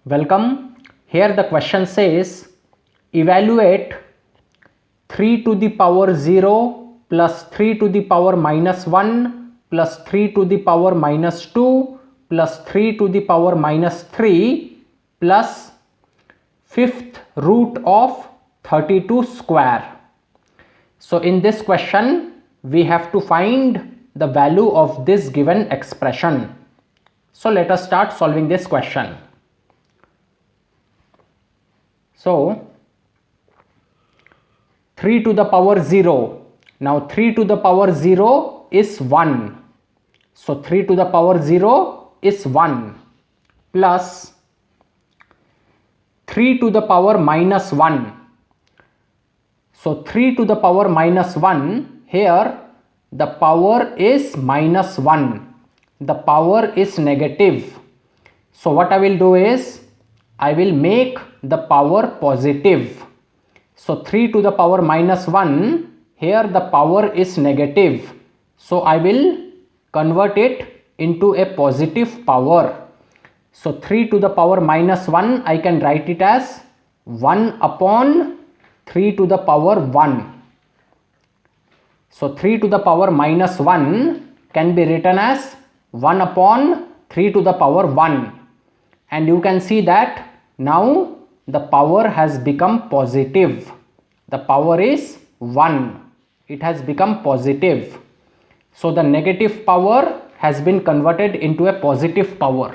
Welcome. Here the question says evaluate 3 to the power 0 plus 3 to the power minus 1 plus 3 to the power minus 2 plus 3 to the power minus 3 plus fifth root of 32 square. So in this question we have to find the value of this given expression. So let us start solving this question. So 3 to the power 0. Now 3 to the power 0 is 1. So 3 to the power 0 is 1 plus 3 to the power minus 1. So 3 to the power minus 1, here the power is minus 1. The power is negative. So what I will do is I will make the power positive. So 3 to the power minus 1, here the power is negative. So I will convert it into a positive power. So 3 to the power minus 1, I can write it as 1 upon 3 to the power 1. So 3 to the power minus 1 can be written as 1 upon 3 to the power 1. And you can see that now the power has become positive. The power is 1. It has become positive. So the negative power has been converted into a positive power.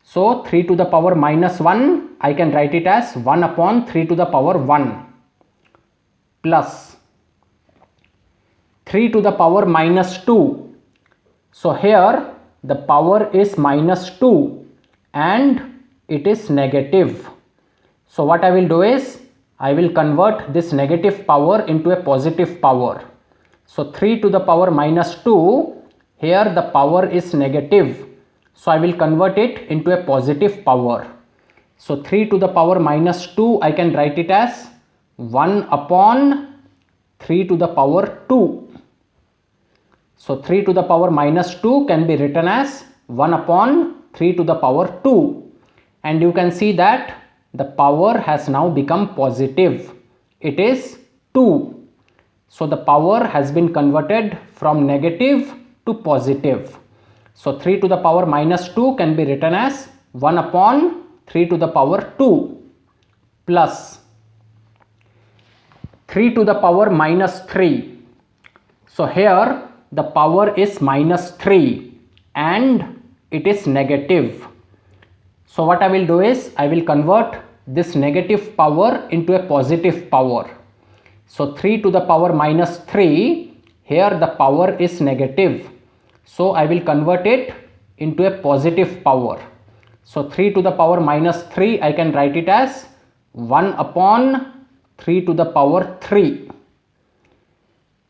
So 3 to the power minus 1, I can write it as 1 upon 3 to the power 1 plus 3 to the power minus 2. So here the power is minus 2 and it is negative. So what I will do is I will convert this negative power into a positive power. So 3 to the power minus 2, here the power is negative. So I will convert it into a positive power. So 3 to the power minus 2, I can write it as 1 upon 3 to the power 2. So 3 to the power minus 2 can be written as 1 upon 3 to the power 2. And you can see that the power has now become positive. It is 2. So the power has been converted from negative to positive. So 3 to the power minus 2 can be written as 1 upon 3 to the power 2 plus 3 to the power minus 3. So here the power is minus 3 and it is negative. So what I will do is I will convert this negative power into a positive power. So 3 to the power minus 3, here the power is negative. So I will convert it into a positive power. So 3 to the power minus 3, I can write it as 1 upon 3 to the power 3.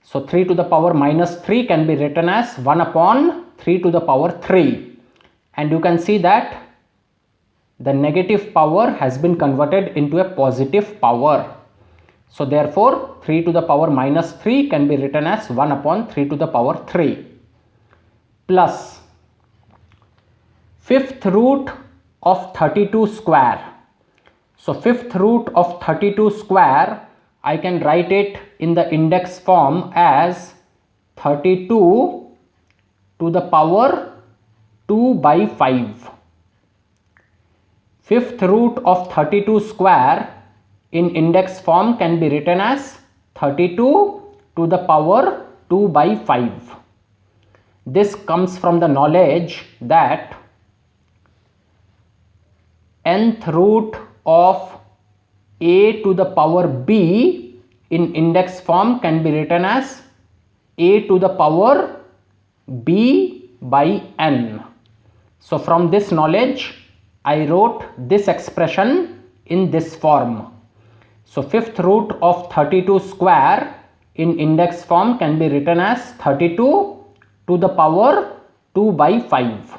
So 3 to the power minus 3 can be written as 1 upon 3 to the power 3. And you can see that the negative power has been converted into a positive power. So therefore 3 to the power minus 3 can be written as 1 upon 3 to the power 3 plus fifth root of 32 square. So fifth root of 32 square, I can write it in the index form as 32 to the power 2 by 5. Fifth root of 32 square in index form can be written as 32 to the power 2 by 5. This comes from the knowledge that nth root of a to the power b in index form can be written as a to the power b by n. So from this knowledge I wrote this expression in this form. So fifth root of 32 square in index form can be written as 32 to the power 2 by 5.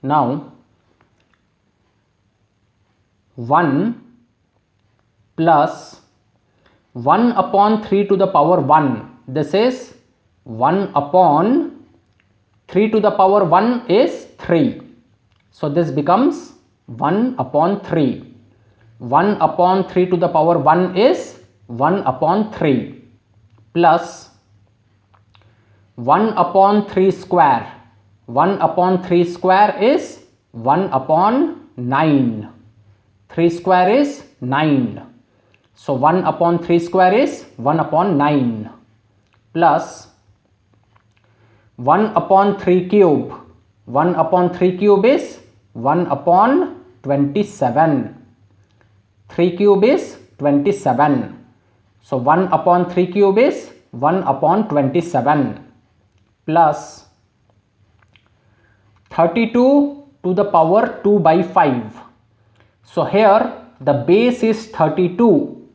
Now 1 plus 1 upon 3 to the power 1. This is 1 upon 3 to the power 1 is 3. So this becomes 1 upon 3. 1 upon 3 to the power 1 is 1 upon 3 plus 1 upon 3 square. 1 upon 3 square is 1 upon 9. 3 square is 9. So 1 upon 3 square is 1 upon 9 plus 1 upon 3 cube. 1 upon 3 cube is 1 upon 27. 3 cube is 27. So 1 upon 3 cube is 1 upon 27 plus 32 to the power 2 by 5. So here the base is 32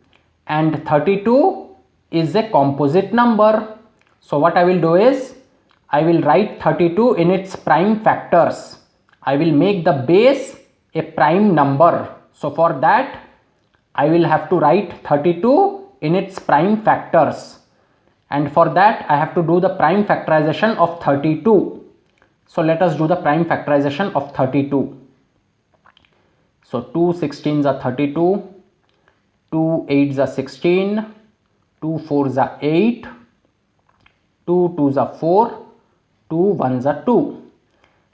and 32 is a composite number. So what I will do is I will write 32 in its prime factors. I will make the base a prime number. So for that I will have to write 32 in its prime factors, and for that I have to do the prime factorization of 32. So let us do the prime factorization of 32. So 2 16s are 32, 2 8s are 16, 2 4s are 8, 2 2s are 4, 2 1s are 2.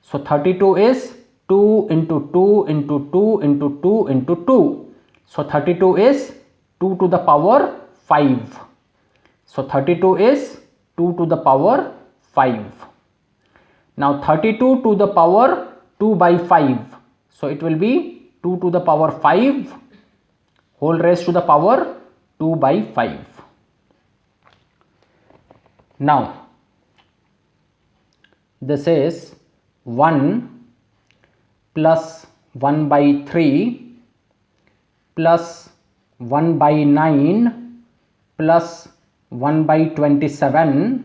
So 32 is 2 into 2 into 2 into 2 into 2. So 32 is 2 to the power 5. So 32 is 2 to the power 5. Now 32 to the power 2 by 5. So it will be 2 to the power 5 whole raised to the power 2 by 5. Now this is 1 plus 1 by 3 plus 1 by 9 plus 1 by 27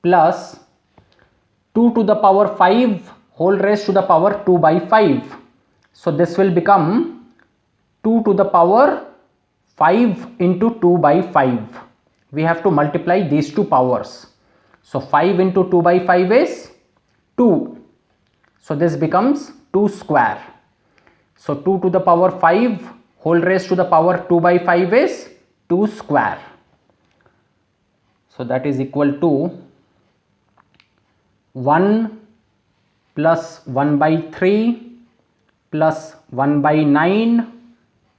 plus 2 to the power 5 whole raised to the power 2 by 5. So this will become 2 to the power 5 into 2 by 5. We have to multiply these two powers. So 5 into 2 by 5 is 2. So this becomes 2 square. So 2 to the power 5 whole raised to the power 2 by 5 is 2 square. So that is equal to 1 plus 1 by 3 plus 1 by 9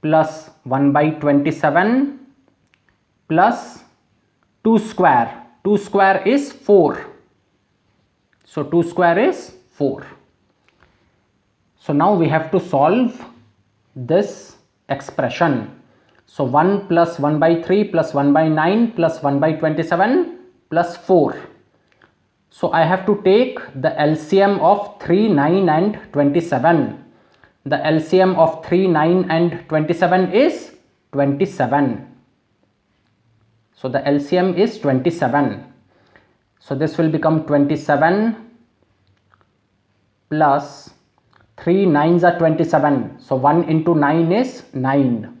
plus 1 by 27 plus 2 square. 2 square is 4. So 2 square is 4. So now we have to solve this expression. So 1 plus 1 by 3 plus 1 by 9 plus 1 by 27 plus 4. So I have to take the LCM of 3, 9 and 27. The LCM of 3, 9 and 27 is 27. So the LCM is 27. So this will become 27 plus 3 9s are 27. So 1 into 9 is 9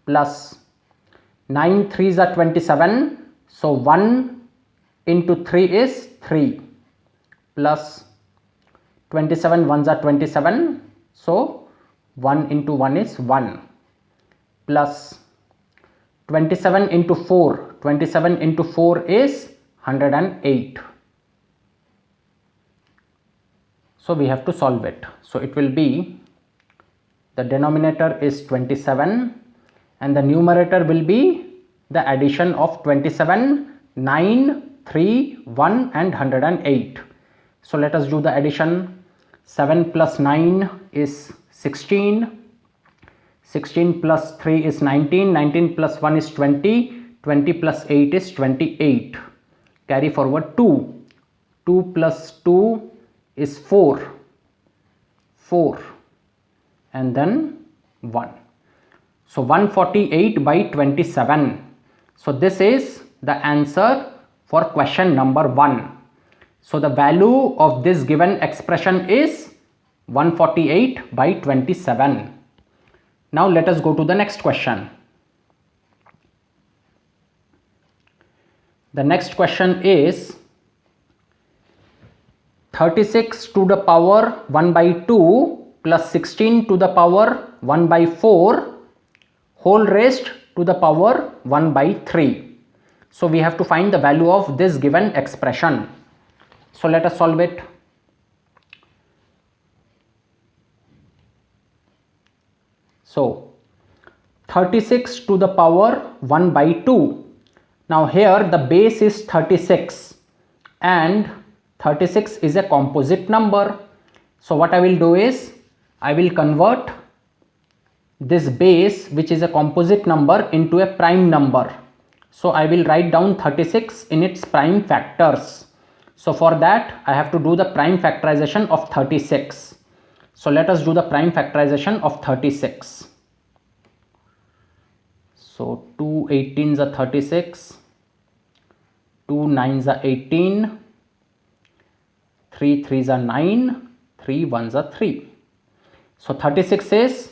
plus 9 3s are 27. So 1 into 3 is 3 plus 27 1s are 27. So 1 into 1 is 1 plus 27 into 4. 27 into 4 is 108. So we have to solve it. So it will be, the denominator is 27 and the numerator will be the addition of 27, 9, 3, 1 and 108. So let us do the addition. 7 plus 9 is 16. 16 plus 3 is 19. 19 plus 1 is 20. 20 plus 8 is 28. Carry forward 2. 2 plus 2 is 4. 4 and then 1. So 148 by 27. So this is the answer for question number 1. So the value of this given expression is 148 by 27. Now let us go to the next question. The next question is 36 to the power 1 by 2 plus 16 to the power 1 by 4 whole raised to the power 1 by 3. So we have to find the value of this given expression. So let us solve it. So 36 to the power 1 by 2. Now here the base is 36 and 36 is a composite number. So what I will do is I will convert this base, which is a composite number, into a prime number. So I will write down 36 in its prime factors. So for that I have to do the prime factorization of 36. So let us do the prime factorization of 36. So 2 18s are 36, 2 9s are 18, 3 3s are 9, 3 1s are 3. So 36 is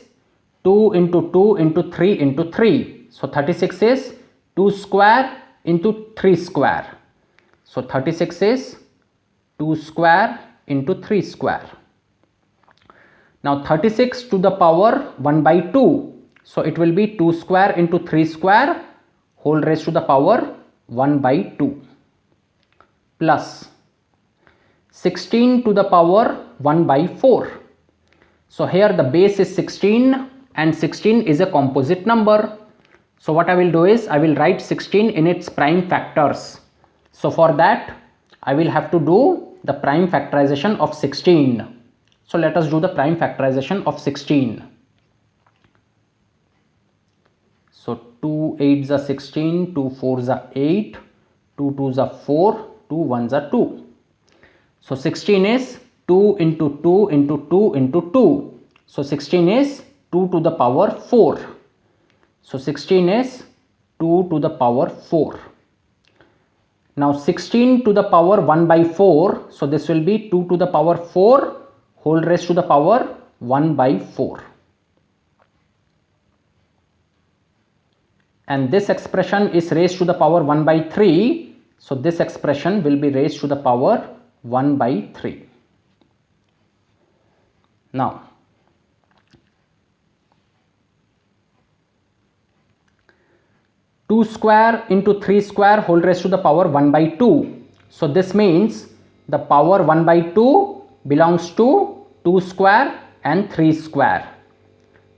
2 into 2 into 3 into 3. So 36 is 2 square into 3 square. So 36 is 2 square into 3 square. Now 36 to the power 1 by 2. So it will be 2 square into 3 square whole raised to the power 1 by 2 plus 16 to the power 1 by 4. So here the base is 16 and 16 is a composite number. So what I will do is I will write 16 in its prime factors. So for that I will have to do the prime factorization of 16. So let us do the prime factorization of 16. So 2 8s are 16, 2 4s are 8, 2 2s are 4, 2 1s are 2. So 16 is 2 into 2 into 2 into 2. So 16 is 2 to the power 4. So 16 is 2 to the power 4. Now 16 to the power 1 by 4. So this will be 2 to the power 4 whole raised to the power 1 by 4. And this expression is raised to the power 1 by 3. So this expression will be raised to the power 1 by 3. Now 2 square into 3 square whole raised to the power 1 by 2. So this means the power 1 by 2 belongs to 2 square and 3 square.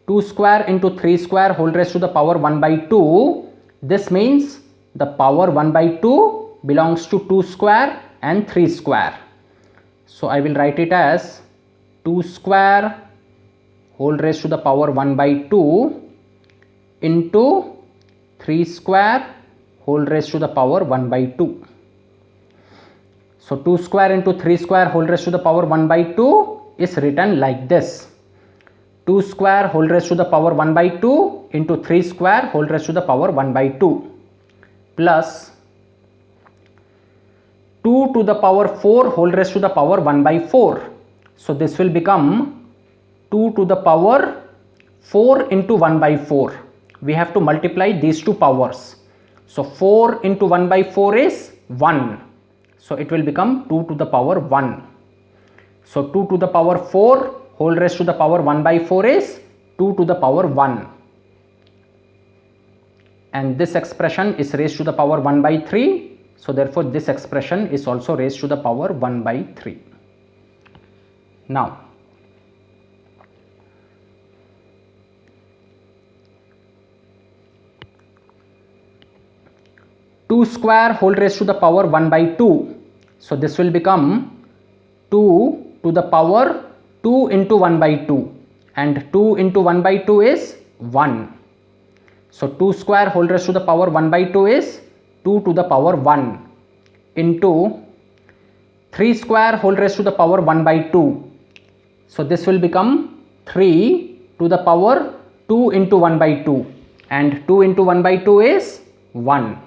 2 square into 3 square whole raised to the power 1 by 2. This means the power 1 by 2 belongs to 2 square and 3 square. So I will write it as 2 square whole raised to the power 1 by 2 into 3 square whole raised to the power 1 by 2. So 2 square into 3 square whole raised to the power 1 by 2 is written like this. 2 square whole raised to the power 1 by 2 into 3 square whole raised to the power 1 by 2 plus 2 to the power 4 whole raised to the power 1 by 4. So this will become 2 to the power 4 into 1 by 4. We have to multiply these two powers. So 4 into 1 by 4 is 1. So it will become 2 to the power 1. So 2 to the power 4 whole raised to the power 1 by 4 is 2 to the power 1. And this expression is raised to the power 1 by 3. So therefore this expression is also raised to the power 1 by 3. Now 2 square whole raised to the power 1 by 2. So this will become 2 to the power 2 into 1 by 2, and 2 into 1 by 2 is 1. So 2 square whole raised to the power 1 by 2 is 2 to the power 1 into 3 square whole raised to the power 1 by 2. So this will become 3 to the power 2 into 1 by 2, and 2 into 1 by 2 is 1.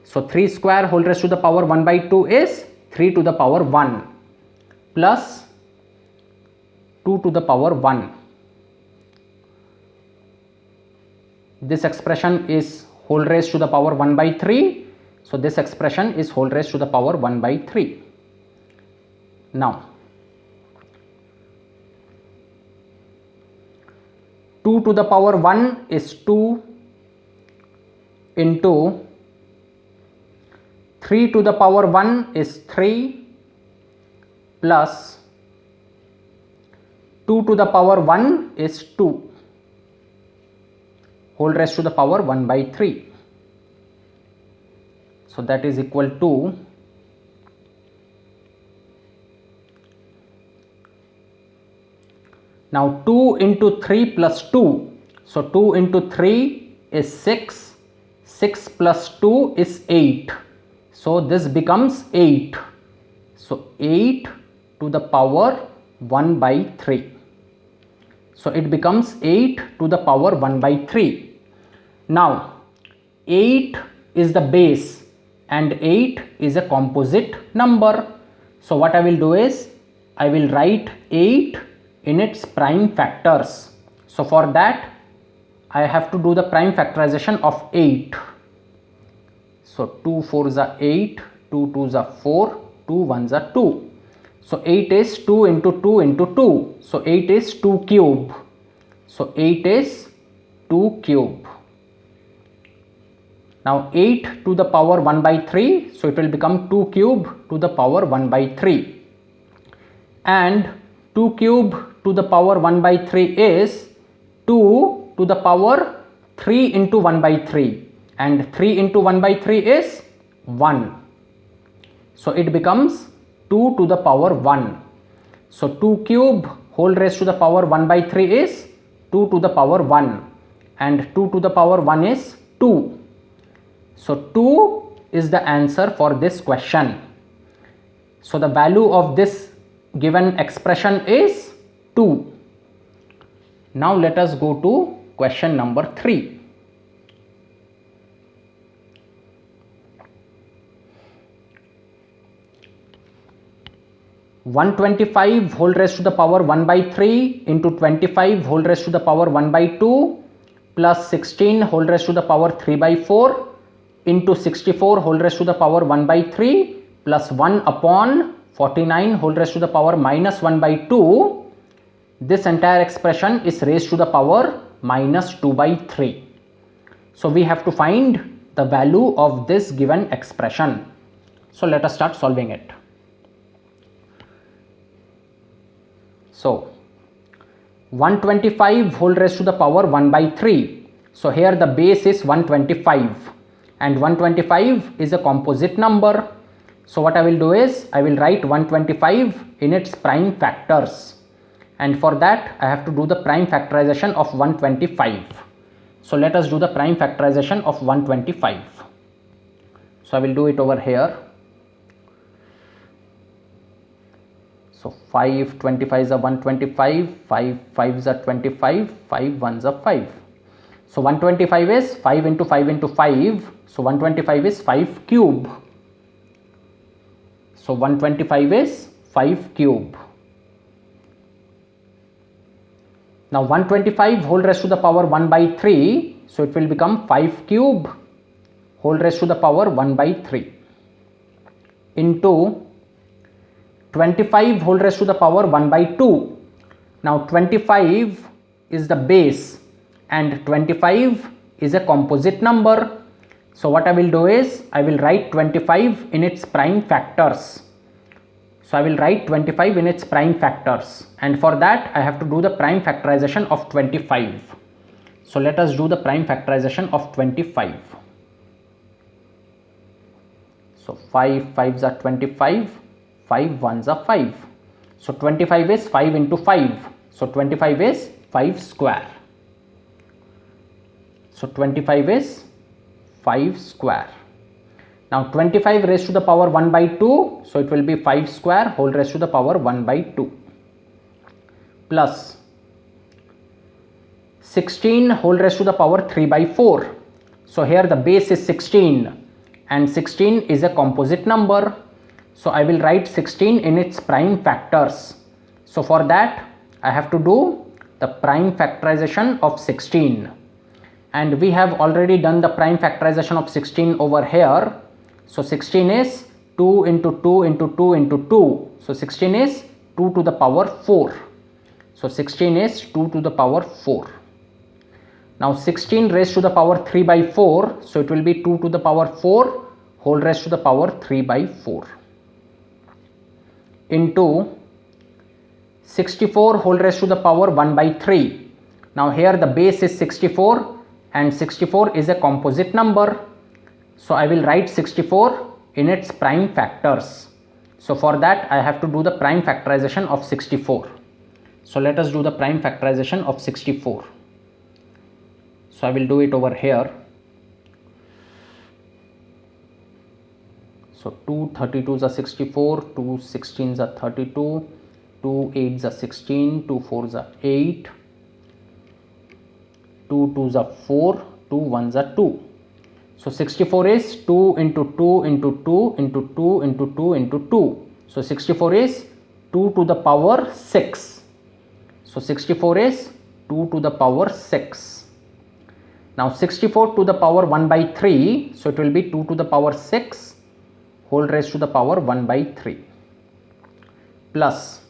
So 3 square whole raised to the power 1 by 2 is 3 to the power 1 plus 2 to the power 1. This expression is whole raised to the power 1 by 3. So this expression is whole raised to the power 1 by 3 Now 2 to the power 1 is 2 into 3 to the power 1 is 3 plus 2 to the power 1 is 2 whole raised to the power 1 by 3. So that is equal to now 2 into 3 plus 2. So 2 into 3 is 6. 6 plus 2 is 8. So this becomes 8. So 8 to the power 1 by 3. So it becomes 8 to the power 1 by 3. Now 8 is the base and 8 is a composite number. So what I will do is I will write 8 in its prime factors. So for that I have to do the prime factorization of 8. So 2 4s are 8, 2 2s are 4, 2 1s are 2. So 8 is 2 into 2 into 2. So 8 is 2 cube. So 8 is 2 cube. Now 8 to the power 1 by 3. So it will become 2 cube to the power 1 by 3. And 2 cube to the power 1 by 3 is 2 to the power 3 into 1 by 3. And 3 into 1 by 3 is 1. So it becomes 2 to the power 1. So 2 cube whole raised to the power 1 by 3 is 2 to the power 1. And 2 to the power 1 is 2. So 2 is the answer for this question. So the value of this given expression is 2. Now let us go to question number 3. (125) whole raised to the power 1 by 3 into 25 whole raised to the power 1 by 2 plus 16 whole raised to the power 3 by 4 into 64 whole raised to the power 1 by 3 plus 1 upon 49 whole raised to the power minus 1 by 2. This entire expression is raised to the power minus 2 by 3. So we have to find the value of this given expression. So let us start solving it. So 125 whole raised to the power 1 by 3. So here the base is 125 and 125 is a composite number. So what I will do is I will write 125 in its prime factors, and for that I have to do the prime factorization of 125. So let us do the prime factorization of 125. So I will do it over here. So 5 25s are 125, 5 5s are 25, 5 1s are 5. So 125 is 5 into 5 into 5. So 125 is 5 cube. So 125 is 5 cube. Now 125 whole raised to the power 1 by 3. So it will become 5 cube whole raised to the power 1 by 3 into 25 whole raised to the power 1 by 2. Now 25 is the base and 25 is a composite number. So what I will do is I will write 25 in its prime factors. So I will write 25 in its prime factors, and for that I have to do the prime factorization of 25. So let us do the prime factorization of 25. So 5 5s are 25, 5 1s are 5. So 25 is 5 into 5. So 25 is 5 square. So 25 is 5 square. Now 25 raised to the power 1 by 2. So it will be 5 square whole raised to the power 1 by 2 plus 16 whole raised to the power 3 by 4. So here the base is 16 and 16 is a composite number. So I will write 16 in its prime factors. So for that I have to do the prime factorization of 16. And we have already done the prime factorization of 16 over here. So 16 is 2 into 2 into 2 into 2. So 16 is 2 to the power 4. So 16 is 2 to the power 4. Now 16 raised to the power 3 by 4. So it will be 2 to the power 4 whole raised to the power 3 by 4 into 64 whole raised to the power 1 by 3. Now here the base is 64 and 64 is a composite number. So I will write 64 in its prime factors. So for that I have to do the prime factorization of 64. So let us do the prime factorization of 64. So I will do it over here. So 2 32s are 64, 2 16s are 32, 2 8s are 16, 2 4s are 8, 2 2s are 4, 2 1s are 2. So 64 is 2 into 2 into 2 into 2 into 2 into 2. So 64 is 2 to the power 6. So 64 is 2 to the power 6. Now 64 to the power 1 by 3. So it will be 2 to the power 6 whole raised to the power 1 by 3 plus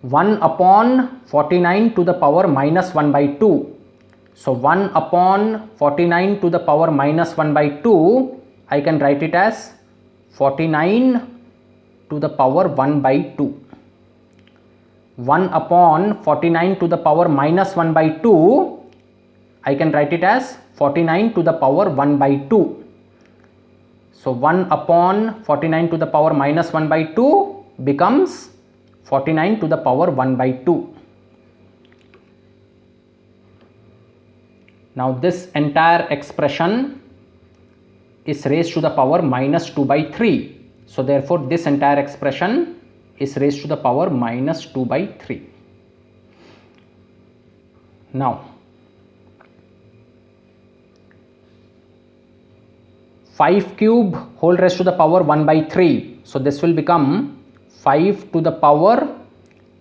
1 upon 49 to the power minus 1 by 2. So 1 upon 49 to the power minus 1 by 2, I can write it as 49 to the power 1 by 2. 1 upon 49 to the power minus 1 by 2, I can write it as 49 to the power 1 by 2. So 1 upon 49 to the power minus 1 by 2 becomes 49 to the power 1 by 2. Now this entire expression is raised to the power minus 2 by 3. So therefore this entire expression is raised to the power minus 2 by 3. Now 5 cube whole raised to the power 1 by 3. So this will become 5 to the power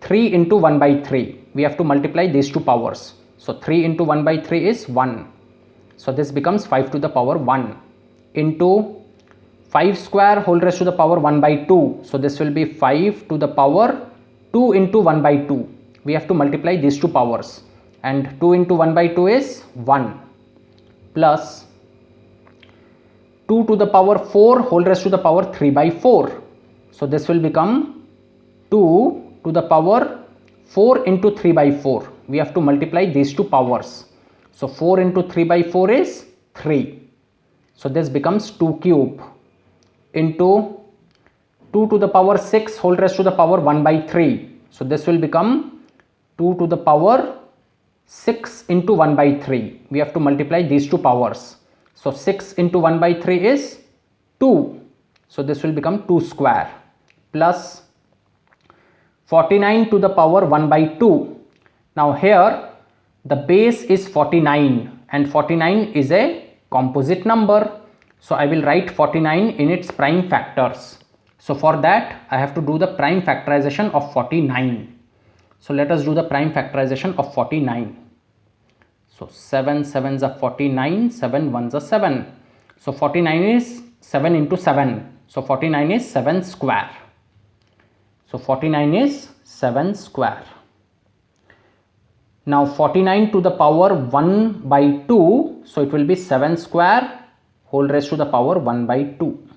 3 into 1 by 3. We have to multiply these two powers. So 3 into 1 by 3 is 1. So this becomes 5 to the power 1 into 5 square whole raised to the power 1 by 2. So this will be 5 to the power 2 into 1 by 2. We have to multiply these two powers. And 2 into 1 by 2 is 1 plus 2 to the power 4 whole raised to the power 3 by 4. So this will become 2 to the power 4 into 3 by 4. We have to multiply these two powers. So 4 into 3 by 4 is 3. So this becomes 2 cube into 2 to the power 6 whole raised to the power 1 by 3. So this will become 2 to the power 6 into 1 by 3. We have to multiply these two powers. So 6 into 1 by 3 is 2. So this will become 2 square plus 49 to the power 1 by 2. Now here the base is 49 and 49 is a composite number. So I will write 49 in its prime factors. So for that I have to do the prime factorization of 49. So let us do the prime factorization of 49. So 7 7s are 49, 7 1s are 7. So 49 is 7 into 7. So 49 is 7 square. So 49 is 7 square. Now 49 to the power 1 by 2. So it will be 7 square whole raised to the power 1 by 2.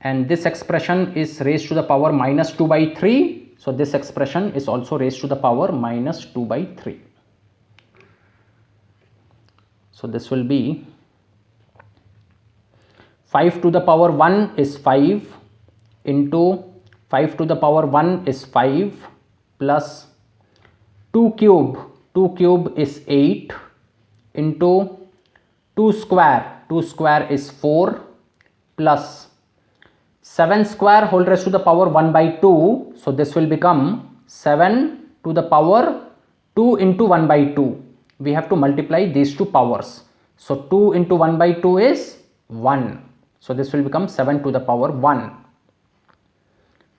And this expression is raised to the power minus 2 by 3. So this expression is also raised to the power minus 2 by 3. So this will be 5 to the power 1 is 5 into 5 to the power 1 is 5 plus 2 cube. 2 cube is 8 into 2 square. 2 square is 4 plus 7 square whole raised to the power 1 by 2. So this will become 7 to the power 2 into 1 by 2. We have to multiply these two powers. So 2 into 1 by 2 is 1. So this will become 7 to the power 1.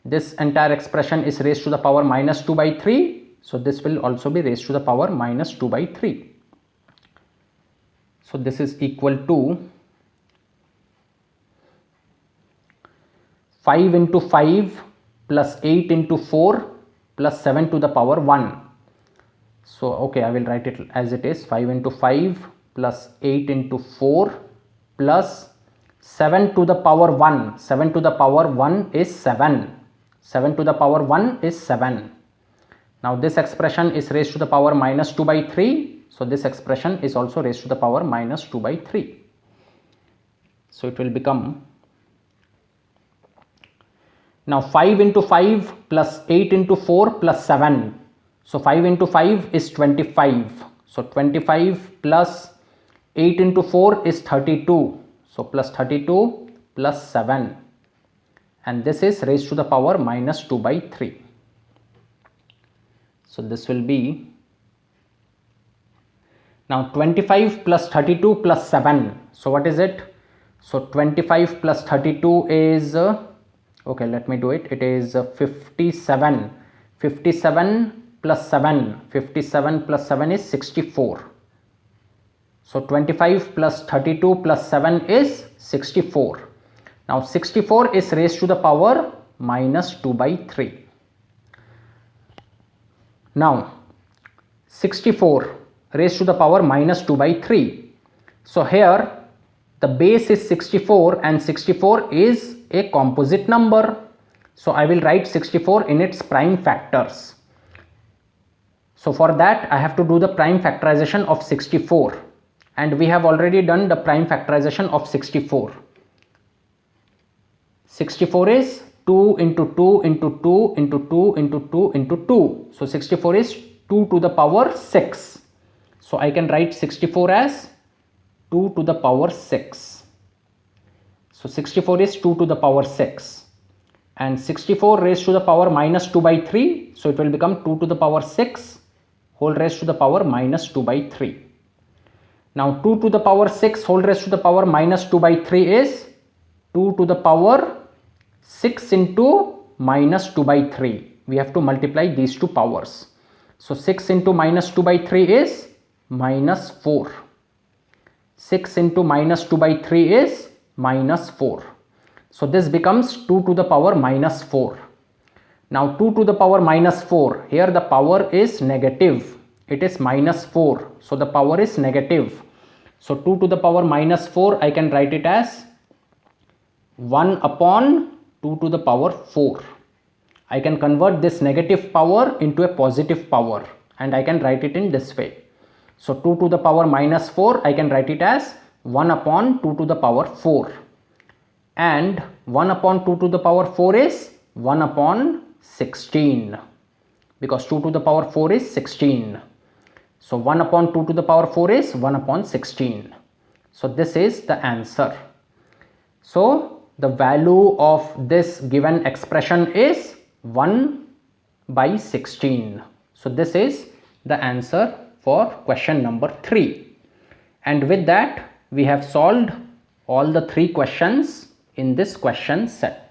This entire expression is raised to the power minus 2 by 3. So this will also be raised to the power minus 2 by 3. So this is equal to 5 into 5 plus 8 into 4 plus 7 to the power 1. So okay, I will write it as it is, 5 into 5 plus 8 into 4 plus 7 to the power 1. 7 to the power 1 is 7. 7 to the power 1 is 7. Now this expression is raised to the power minus 2 by 3. So this expression is also raised to the power minus 2 by 3. So it will become, now 5 into 5 plus 8 into 4 plus 7. So 5 into 5 is 25. So 25 plus 8 into 4 is 32. So plus 32 plus 7. And this is raised to the power minus 2 by 3. So this will be, now 25 plus 32 plus 7. So what is it? So 25 plus 32 is, okay, let me do it. It is 57. 57 plus 7. 57 plus 7 is 64. So 25 plus 32 plus 7 is 64. Now 64 is raised to the power minus 2 by 3. Now 64 raised to the power minus 2 by 3. So here the base is 64 and 64 is a composite number. So I will write 64 in its prime factors. So for that I have to do the prime factorization of 64, and we have already done the prime factorization of 64. 64 is 2 into 2 into 2 into 2 into 2 into 2. So 64 is 2 to the power 6. So I can write 64 as 2 to the power 6. So 64 is 2 to the power 6. And 64 raised to the power minus 2 by 3. So it will become 2 to the power 6 whole raised to the power minus 2 by 3. Now 2 to the power 6 whole raised to the power minus 2 by 3 is 2 to the power 6 into minus 2 by 3. We have to multiply these two powers. So 6 into minus 2 by 3 is minus 4. 6 into minus 2 by 3 is minus 4. So this becomes 2 to the power minus 4. Now 2 to the power minus 4, here the power is negative. It is minus 4. So the power is negative. So 2 to the power minus 4, I can write it as 1 upon 2 to the power 4. I can convert this negative power into a positive power, and I can write it in this way. So 2 to the power minus 4, I can write it as 1 upon 2 to the power 4. And 1 upon 2 to the power 4 is 1 upon 16. Because 2 to the power 4 is 16. So 1 upon 2 to the power 4 is 1 upon 16. So this is the answer. So the value of this given expression is 1 by 16. So this is the answer for question number 3. And with that, we have solved all the 3 questions in this question set.